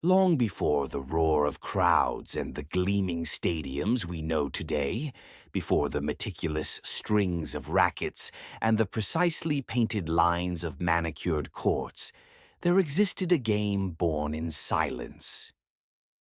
Long before the roar of crowds and the gleaming stadiums we know today, before the meticulous strings of rackets and the precisely painted lines of manicured courts, there existed a game born in silence.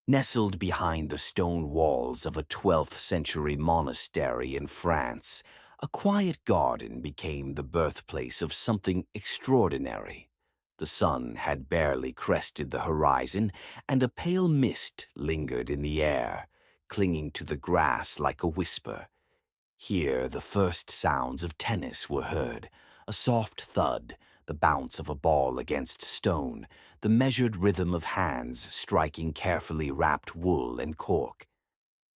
Nestled behind the stone walls of a 12th century monastery in France, a quiet garden became the birthplace of something extraordinary. The sun had barely crested the horizon, and a pale mist lingered in the air, clinging to the grass like a whisper. Here the first sounds of tennis were heard, a soft thud, the bounce of a ball against stone, the measured rhythm of hands striking carefully wrapped wool and cork.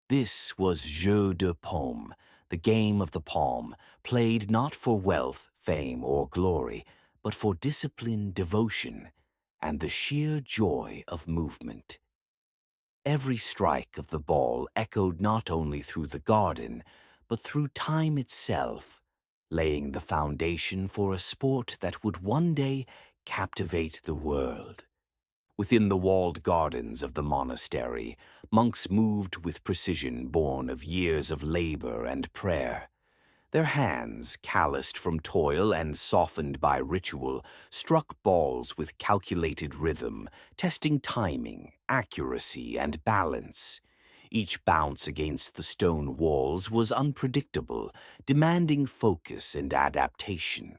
This was jeu de paume, the game of the palm, played not for wealth, fame, or glory, but for discipline, devotion, and the sheer joy of movement. Every strike of the ball echoed not only through the garden, but through time itself, laying the foundation for a sport that would one day captivate the world. Within the walled gardens of the monastery, monks moved with precision born of years of labor and prayer. Their hands, calloused from toil and softened by ritual, struck balls with calculated rhythm, testing timing, accuracy, and balance. Each bounce against the stone walls was unpredictable, demanding focus and adaptation.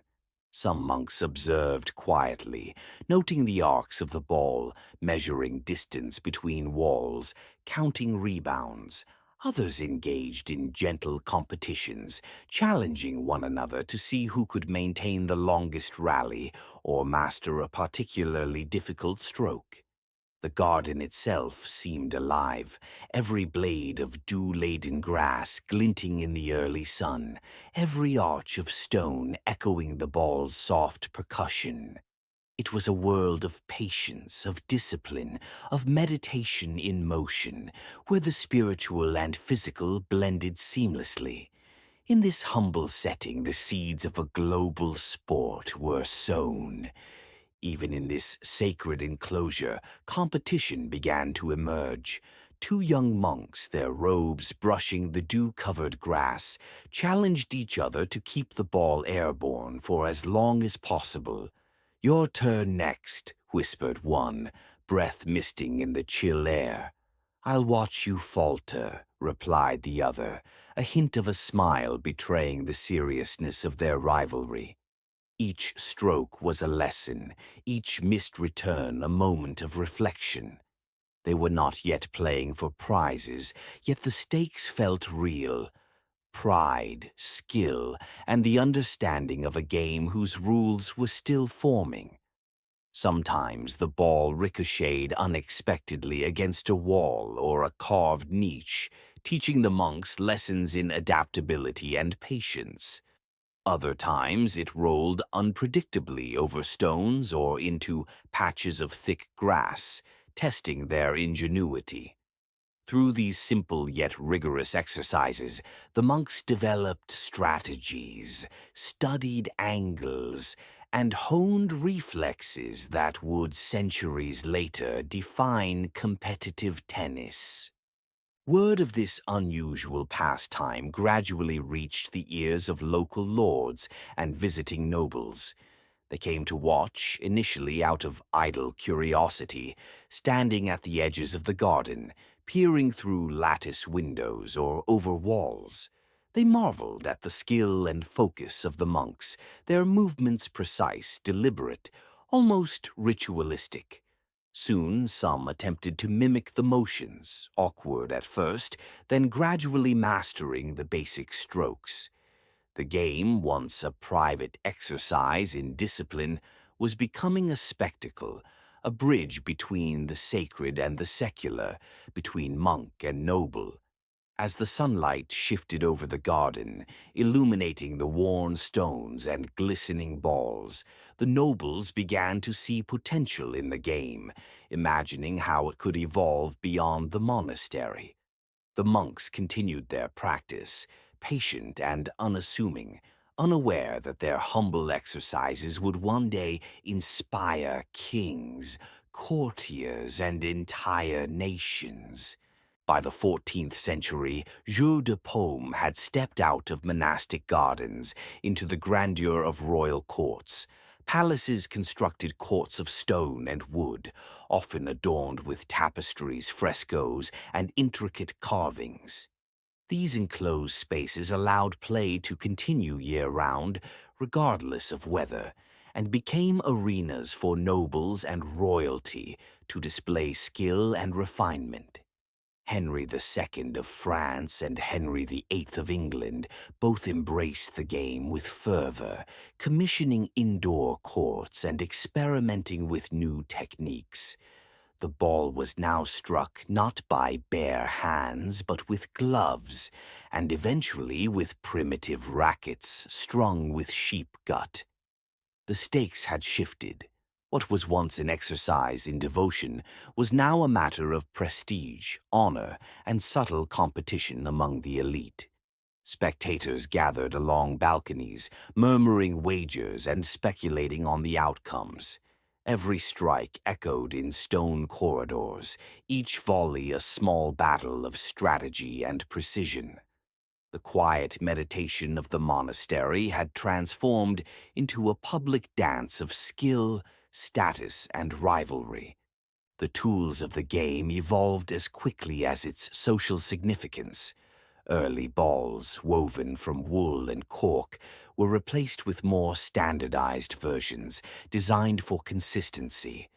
Some monks observed quietly, noting the arcs of the ball, measuring distance between walls, counting rebounds. Others engaged in gentle competitions, challenging one another to see who could maintain the longest rally or master a particularly difficult stroke. The garden itself seemed alive, every blade of dew-laden grass glinting in the early sun, every arch of stone echoing the ball's soft percussion. It was a world of patience, of discipline, of meditation in motion, where the spiritual and physical blended seamlessly. In this humble setting, the seeds of a global sport were sown. Even in this sacred enclosure, competition began to emerge. Two young monks, their robes brushing the dew-covered grass, challenged each other to keep the ball airborne for as long as possible. "Your turn next," whispered one, breath misting in the chill air. "I'll watch you falter," replied the other, a hint of a smile betraying the seriousness of their rivalry. Each stroke was a lesson, each missed return a moment of reflection. They were not yet playing for prizes, yet the stakes felt real. Pride, skill, and the understanding of a game whose rules were still forming. Sometimes the ball ricocheted unexpectedly against a wall or a carved niche, teaching the monks lessons in adaptability and patience. Other times it rolled unpredictably over stones or into patches of thick grass, testing their ingenuity. Through these simple yet rigorous exercises, the monks developed strategies, studied angles, and honed reflexes that would centuries later define competitive tennis. Word of this unusual pastime gradually reached the ears of local lords and visiting nobles. They came to watch, initially out of idle curiosity, standing at the edges of the garden, peering through lattice windows or over walls. They marveled at the skill and focus of the monks, their movements precise, deliberate, almost ritualistic. Soon some attempted to mimic the motions, awkward at first, then gradually mastering the basic strokes. The game, once a private exercise in discipline, was becoming a spectacle, a bridge between the sacred and the secular, between monk and noble. As the sunlight shifted over the garden, illuminating the worn stones and glistening balls, the nobles began to see potential in the game, imagining how it could evolve beyond the monastery. The monks continued their practice, patient and unassuming, unaware that their humble exercises would one day inspire kings, courtiers, and entire nations. By the 14th century, jeux de paume had stepped out of monastic gardens into the grandeur of royal courts. Palaces constructed courts of stone and wood, often adorned with tapestries, frescoes, and intricate carvings. These enclosed spaces allowed play to continue year-round, regardless of weather, and became arenas for nobles and royalty to display skill and refinement. Henry II of France and Henry VIII of England both embraced the game with fervor, commissioning indoor courts and experimenting with new techniques. The ball was now struck not by bare hands, but with gloves, and eventually with primitive rackets strung with sheep gut. The stakes had shifted. What was once an exercise in devotion was now a matter of prestige, honor, and subtle competition among the elite. Spectators gathered along balconies, murmuring wagers and speculating on the outcomes. Every strike echoed in stone corridors, each volley a small battle of strategy and precision. The quiet meditation of the monastery had transformed into a public dance of skill, status, and rivalry. The tools of the game evolved as quickly as its social significance. Early balls, woven from wool and cork, were replaced with more standardized versions designed for consistency.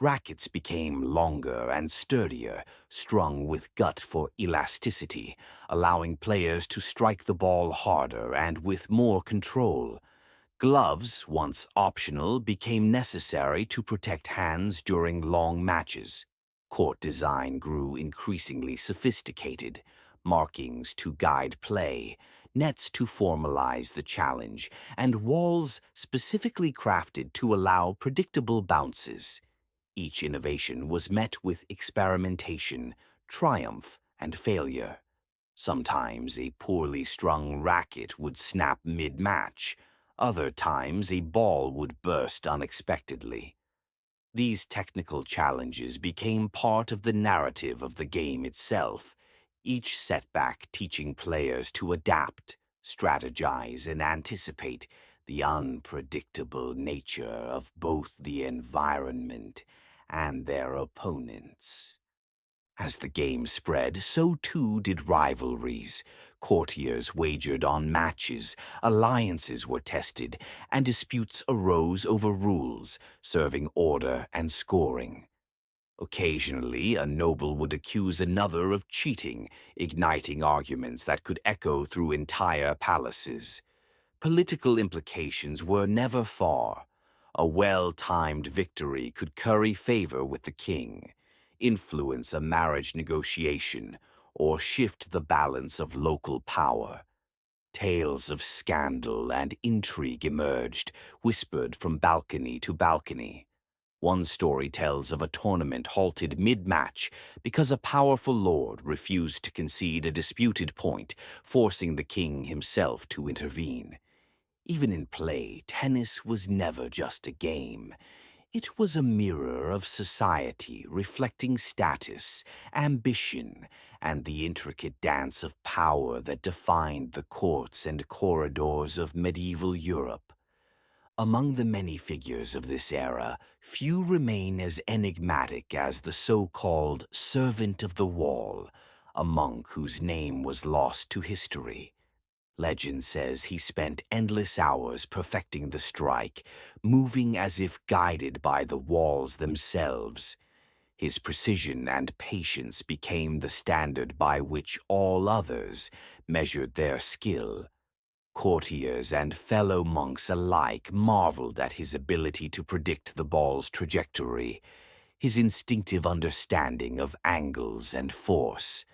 Rackets became longer and sturdier, strung with gut for elasticity, allowing players to strike the ball harder and with more control. Gloves, once optional, became necessary to protect hands during long matches. Court design grew increasingly sophisticated, markings to guide play, nets to formalize the challenge, and walls specifically crafted to allow predictable bounces. Each innovation was met with experimentation, triumph, and failure. Sometimes a poorly strung racket would snap mid-match. Other times a ball would burst unexpectedly. These technical challenges became part of the narrative of the game itself, each setback teaching players to adapt, strategize, and anticipate the unpredictable nature of both the environment and their opponents. As the game spread, so too did rivalries. Courtiers wagered on matches, alliances were tested, and disputes arose over rules, serving order and scoring. Occasionally, a noble would accuse another of cheating, igniting arguments that could echo through entire palaces. Political implications were never far. A well-timed victory could curry favor with the king, influence a marriage negotiation, or shift the balance of local power. Tales of scandal and intrigue emerged, whispered from balcony to balcony. One story tells of a tournament halted mid-match because a powerful lord refused to concede a disputed point, forcing the king himself to intervene. Even in play, tennis was never just a game. It was a mirror of society, reflecting status, ambition, and the intricate dance of power that defined the courts and corridors of medieval Europe. Among the many figures of this era, few remain as enigmatic as the so-called Servant of the Wall, a monk whose name was lost to history. Legend says he spent endless hours perfecting the strike, moving as if guided by the walls themselves. His precision and patience became the standard by which all others measured their skill. Courtiers and fellow monks alike marveled at his ability to predict the ball's trajectory, his instinctive understanding of angles and force.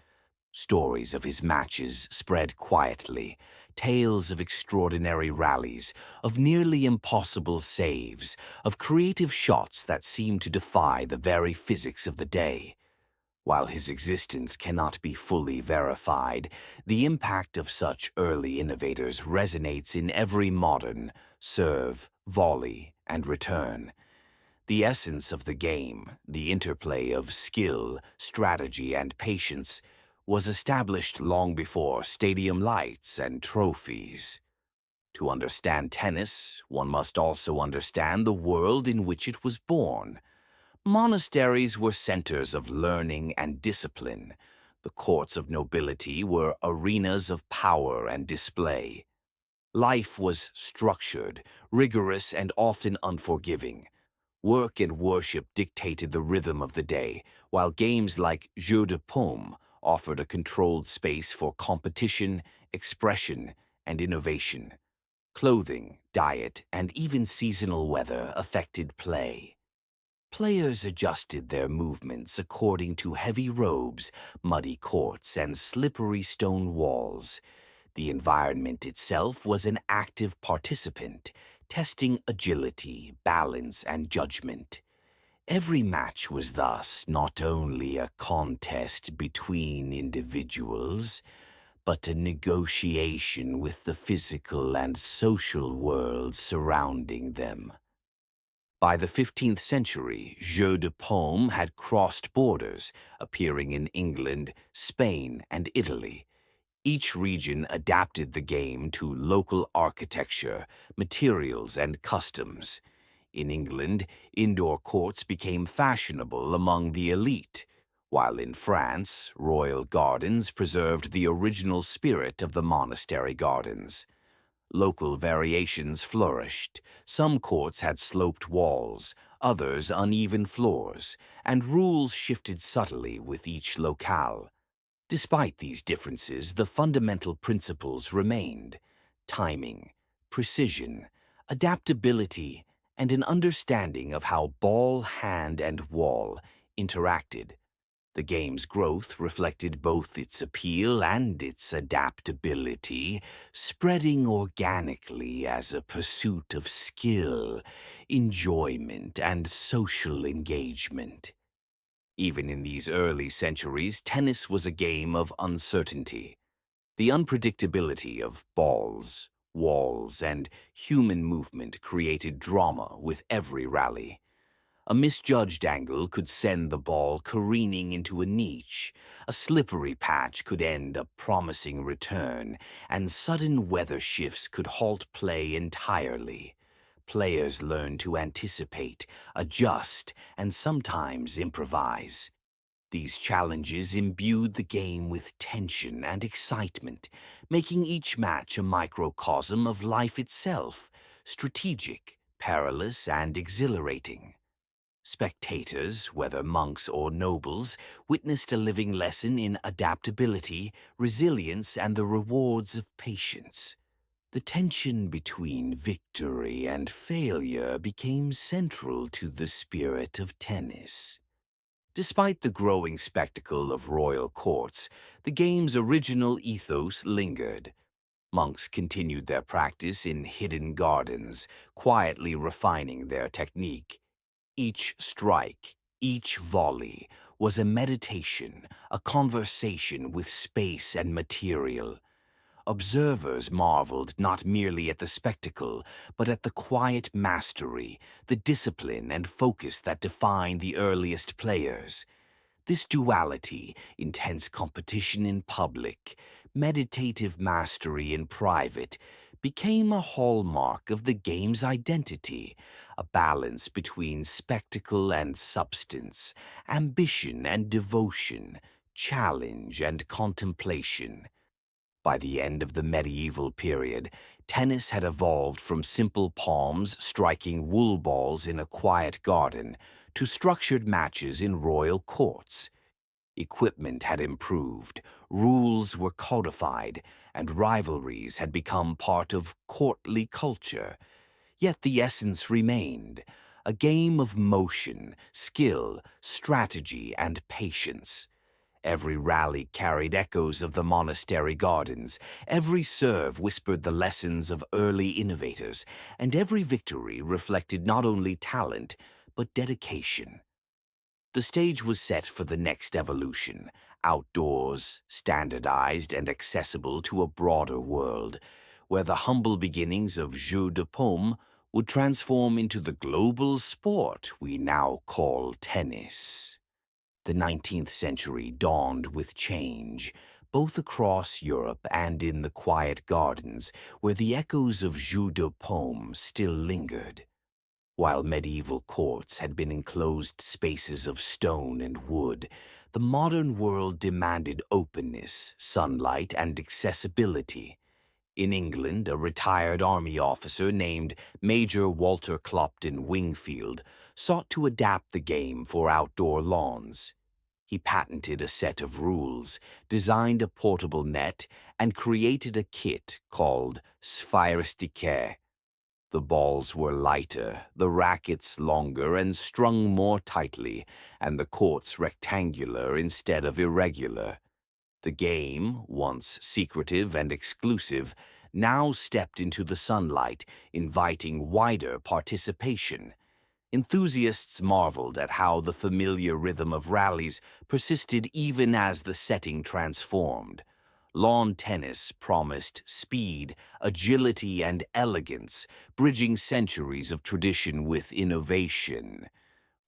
Stories of his matches spread quietly, tales of extraordinary rallies, of nearly impossible saves, of creative shots that seemed to defy the very physics of the day. While his existence cannot be fully verified, the impact of such early innovators resonates in every modern serve, volley, and return. The essence of the game, the interplay of skill, strategy, and patience, was established long before stadium lights and trophies. To understand tennis, one must also understand the world in which it was born. Monasteries were centers of learning and discipline. The courts of nobility were arenas of power and display. Life was structured, rigorous, and often unforgiving. Work and worship dictated the rhythm of the day, while games like jeux de paume offered a controlled space for competition, expression, and innovation. Clothing, diet, and even seasonal weather affected play. Players adjusted their movements according to heavy robes, muddy courts, and slippery stone walls. The environment itself was an active participant, testing agility, balance, and judgment. Every match was thus not only a contest between individuals, but a negotiation with the physical and social world surrounding them. By the 15th century, jeux de paume had crossed borders, appearing in England, Spain, and Italy. Each region adapted the game to local architecture, materials, and customs. In England, indoor courts became fashionable among the elite, while in France, royal gardens preserved the original spirit of the monastery gardens. Local variations flourished. Some courts had sloped walls, others uneven floors, and rules shifted subtly with each locale. Despite these differences, the fundamental principles remained: timing, precision, adaptability, and an understanding of how ball, hand, and wall interacted. The game's growth reflected both its appeal and its adaptability, spreading organically as a pursuit of skill, enjoyment, and social engagement. Even in these early centuries, tennis was a game of uncertainty. The unpredictability of balls, walls, and human movement created drama with every rally. A misjudged angle could send the ball careening into a niche, a slippery patch could end a promising return, and sudden weather shifts could halt play entirely. Players learned to anticipate, adjust, and sometimes improvise. These challenges imbued the game with tension and excitement, making each match a microcosm of life itself, strategic, perilous, and exhilarating. Spectators, whether monks or nobles, witnessed a living lesson in adaptability, resilience, and the rewards of patience. The tension between victory and failure became central to the spirit of tennis. Despite the growing spectacle of royal courts, the game's original ethos lingered. Monks continued their practice in hidden gardens, quietly refining their technique. Each strike, each volley, was a meditation, a conversation with space and material. Observers marveled not merely at the spectacle, but at the quiet mastery, the discipline and focus that defined the earliest players. This duality, intense competition in public, meditative mastery in private, became a hallmark of the game's identity, a balance between spectacle and substance, ambition and devotion, challenge and contemplation. By the end of the medieval period, tennis had evolved from simple palms striking wool balls in a quiet garden to structured matches in royal courts. Equipment had improved, rules were codified, and rivalries had become part of courtly culture. Yet the essence remained, a game of motion, skill, strategy, and patience. Every rally carried echoes of the monastery gardens, every serve whispered the lessons of early innovators, and every victory reflected not only talent, but dedication. The stage was set for the next evolution, outdoors, standardized, and accessible to a broader world, where the humble beginnings of jeux de paume would transform into the global sport we now call tennis. The 19th century dawned with change, both across Europe and in the quiet gardens where the echoes of jeux de paume still lingered. While medieval courts had been enclosed spaces of stone and wood, the modern world demanded openness, sunlight, and accessibility. In England, a retired army officer named Major Walter Clopton Wingfield sought to adapt the game for outdoor lawns. He patented a set of rules, designed a portable net, and created a kit called Spheristique. The balls were lighter, the rackets longer and strung more tightly, and the courts rectangular instead of irregular. The game, once secretive and exclusive, now stepped into the sunlight, inviting wider participation. Enthusiasts marveled at how the familiar rhythm of rallies persisted even as the setting transformed. Lawn tennis promised speed, agility, and elegance, bridging centuries of tradition with innovation.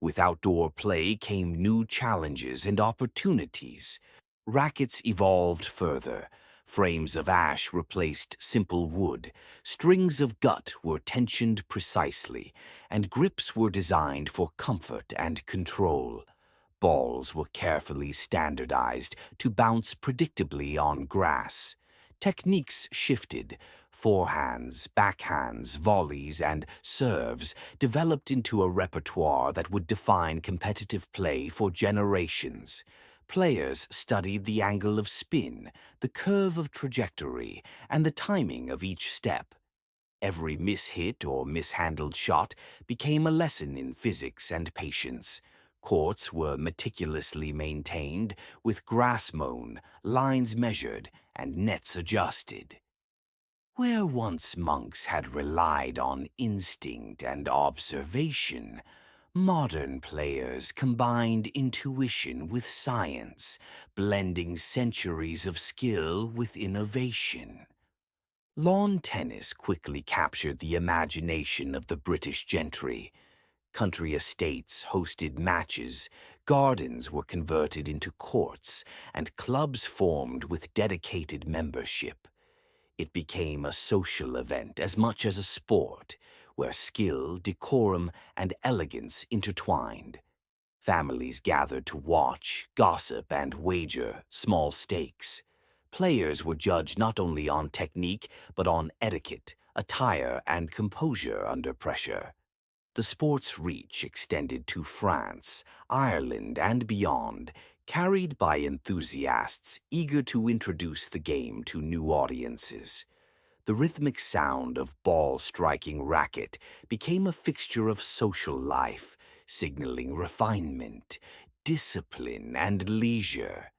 With outdoor play came new challenges and opportunities. Rackets evolved further. Frames of ash replaced simple wood, strings of gut were tensioned precisely, and grips were designed for comfort and control. Balls were carefully standardized to bounce predictably on grass. Techniques shifted. Forehands, backhands, volleys, and serves developed into a repertoire that would define competitive play for generations. Players studied the angle of spin, the curve of trajectory, and the timing of each step. Every mishit or mishandled shot became a lesson in physics and patience. Courts were meticulously maintained, with grass mown, lines measured, and nets adjusted. Where once monks had relied on instinct and observation, modern players combined intuition with science, blending centuries of skill with innovation. Lawn tennis quickly captured the imagination of the British gentry. Country estates hosted matches, gardens were converted into courts, and clubs formed with dedicated membership. It became a social event as much as a sport, where skill, decorum, and elegance intertwined. Families gathered to watch, gossip, and wager small stakes. Players were judged not only on technique, but on etiquette, attire, and composure under pressure. The sport's reach extended to France, Ireland, and beyond, carried by enthusiasts eager to introduce the game to new audiences. The rhythmic sound of ball striking racket became a fixture of social life, signaling refinement, discipline, and leisure,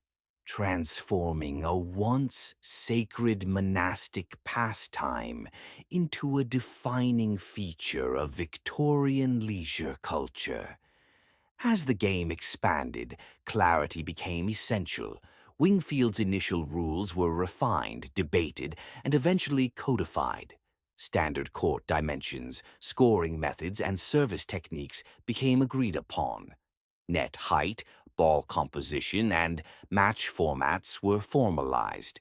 transforming a once sacred monastic pastime into a defining feature of Victorian leisure culture. As the game expanded, clarity became essential. Wingfield's initial rules were refined, debated, and eventually codified. Standard court dimensions, scoring methods, and service techniques became agreed upon. Net height, ball composition, and match formats were formalized.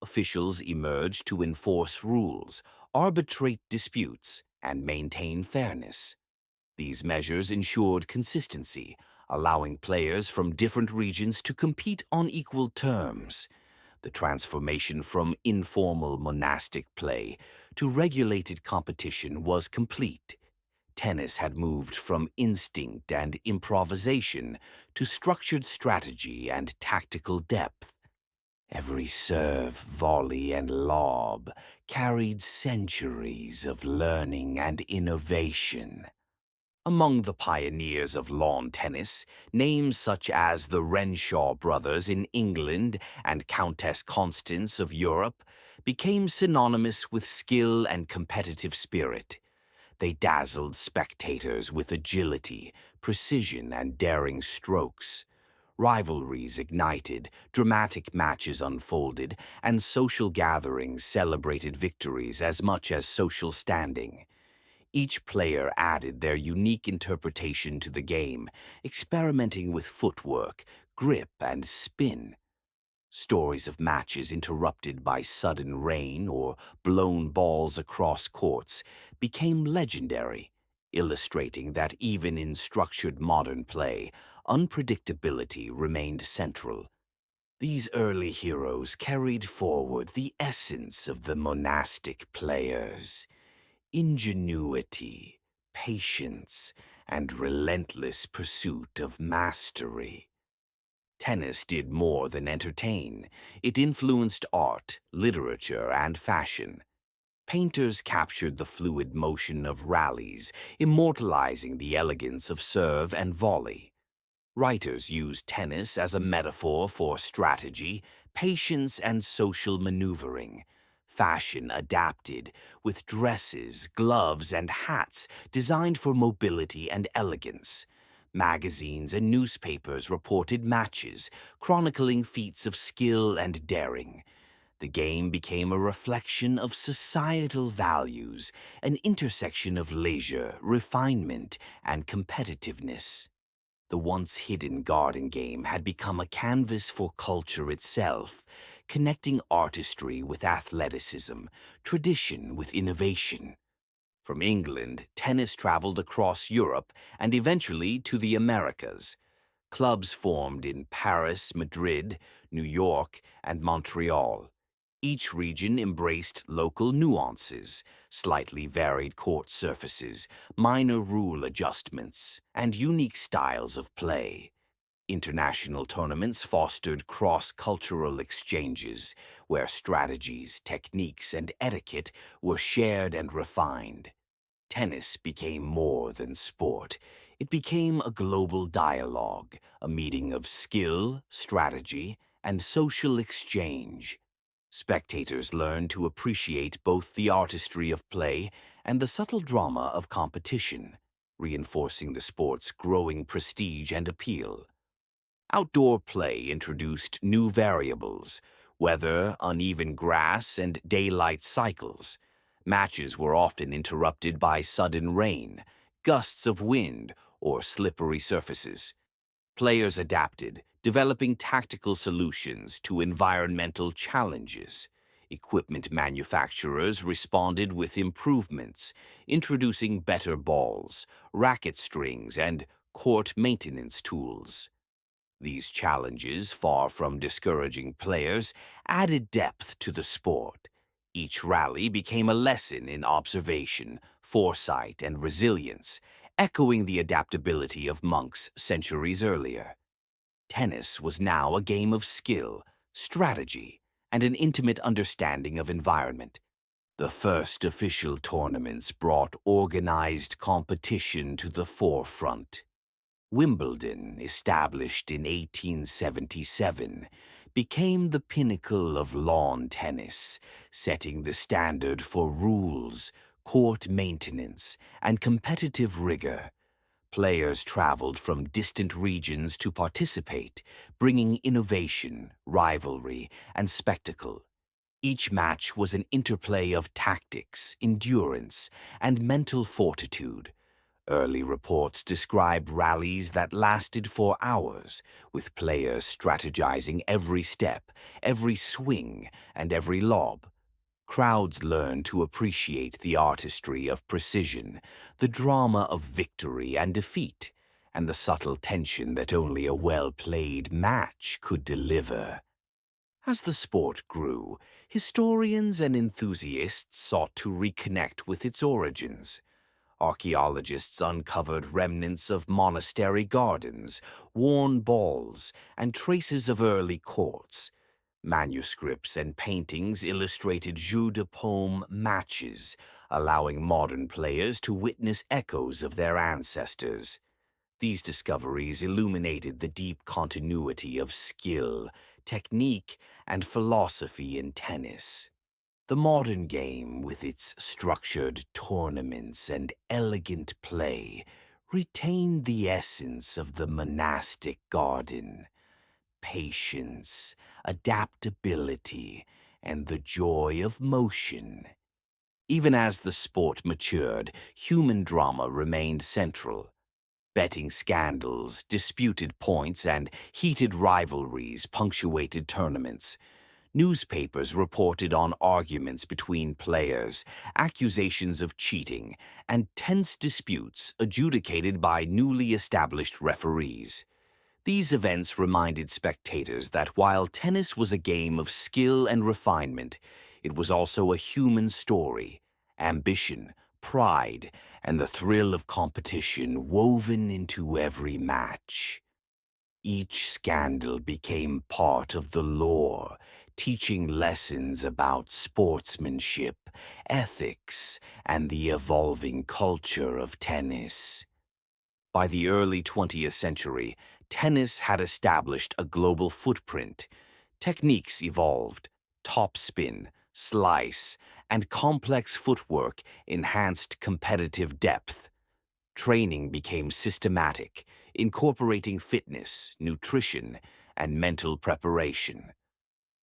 Officials emerged to enforce rules, arbitrate disputes, and maintain fairness. These measures ensured consistency, allowing players from different regions to compete on equal terms. The transformation from informal monastic play to regulated competition was complete. Tennis had moved from instinct and improvisation to structured strategy and tactical depth. Every serve, volley, and lob carried centuries of learning and innovation. Among the pioneers of lawn tennis, names such as the Renshaw brothers in England and Countess Constance of Europe became synonymous with skill and competitive spirit. They dazzled spectators with agility, precision, and daring strokes. Rivalries ignited, dramatic matches unfolded, and social gatherings celebrated victories as much as social standing. Each player added their unique interpretation to the game, experimenting with footwork, grip, and spin. Stories of matches interrupted by sudden rain or blown balls across courts became legendary, illustrating that even in structured modern play, unpredictability remained central. These early heroes carried forward the essence of the monastic players: ingenuity, patience, and relentless pursuit of mastery. Tennis did more than entertain. It influenced art, literature, and fashion. Painters captured the fluid motion of rallies, immortalizing the elegance of serve and volley. Writers used tennis as a metaphor for strategy, patience, and social maneuvering. Fashion adapted, with dresses, gloves, and hats designed for mobility and elegance. Magazines and newspapers reported matches, chronicling feats of skill and daring. The game became a reflection of societal values, an intersection of leisure, refinement, and competitiveness. The once hidden garden game had become a canvas for culture itself, connecting artistry with athleticism, tradition with innovation. From England, tennis traveled across Europe and eventually to the Americas. Clubs formed in Paris, Madrid, New York, and Montreal. Each region embraced local nuances, slightly varied court surfaces, minor rule adjustments, and unique styles of play. International tournaments fostered cross-cultural exchanges, where strategies, techniques, and etiquette were shared and refined. Tennis became more than sport. It became a global dialogue, a meeting of skill, strategy, and social exchange. Spectators learned to appreciate both the artistry of play and the subtle drama of competition, reinforcing the sport's growing prestige and appeal. Outdoor play introduced new variables: weather, uneven grass, and daylight cycles. Matches were often interrupted by sudden rain, gusts of wind, or slippery surfaces. Players adapted, developing tactical solutions to environmental challenges. Equipment manufacturers responded with improvements, introducing better balls, racket strings, and court maintenance tools. These challenges, far from discouraging players, added depth to the sport. Each rally became a lesson in observation, foresight, and resilience, echoing the adaptability of monks centuries earlier. Tennis was now a game of skill, strategy, and an intimate understanding of environment. The first official tournaments brought organized competition to the forefront. Wimbledon, established in 1877, became the pinnacle of lawn tennis, setting the standard for rules, court maintenance, and competitive rigor. Players traveled from distant regions to participate, bringing innovation, rivalry, and spectacle. Each match was an interplay of tactics, endurance, and mental fortitude. Early reports describe rallies that lasted for hours, with players strategizing every step, every swing, and every lob. Crowds learned to appreciate the artistry of precision, the drama of victory and defeat, and the subtle tension that only a well-played match could deliver. As the sport grew, historians and enthusiasts sought to reconnect with its origins. Archaeologists uncovered remnants of monastery gardens, worn balls, and traces of early courts. Manuscripts and paintings illustrated jeu de paume matches, allowing modern players to witness echoes of their ancestors. These discoveries illuminated the deep continuity of skill, technique, and philosophy in tennis. The modern game, with its structured tournaments and elegant play, retained the essence of the monastic garden: patience, adaptability, and the joy of motion. Even as the sport matured, human drama remained central. Betting scandals, disputed points, and heated rivalries punctuated tournaments. Newspapers reported on arguments between players, accusations of cheating, and tense disputes adjudicated by newly established referees. These events reminded spectators that while tennis was a game of skill and refinement, it was also a human story, ambition, pride, and the thrill of competition woven into every match. Each scandal became part of the lore, teaching lessons about sportsmanship, ethics, and the evolving culture of tennis. By the early 20th century, tennis had established a global footprint. Techniques evolved, topspin, slice, and complex footwork enhanced competitive depth. Training became systematic, incorporating fitness, nutrition, and mental preparation.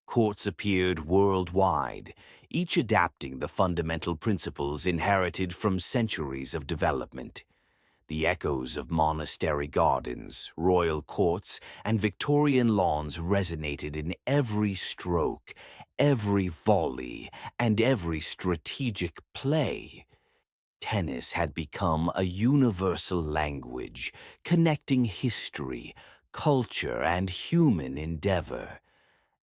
Courts appeared worldwide, each adapting the fundamental principles inherited from centuries of development. The echoes of monastery gardens, royal courts, and Victorian lawns resonated in every stroke, every volley, and every strategic play. Tennis had become a universal language, connecting history, culture, and human endeavor.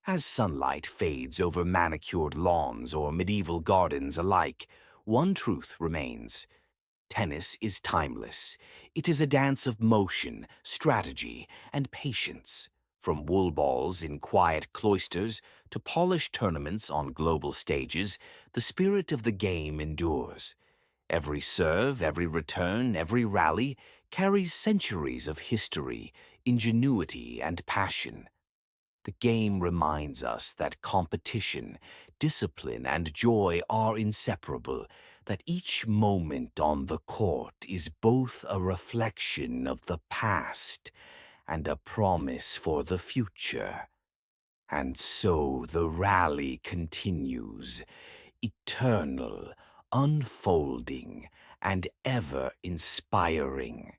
As sunlight fades over manicured lawns or medieval gardens alike, one truth remains. Tennis is timeless. It is a dance of motion, strategy, and patience. From wool balls in quiet cloisters to polished tournaments on global stages, the spirit of the game endures. Every serve, every return, every rally carries centuries of history, ingenuity, and passion. The game reminds us that competition, discipline, and joy are inseparable, that each moment on the court is both a reflection of the past and a promise for the future. And so the rally continues, eternal, unfolding, and ever inspiring.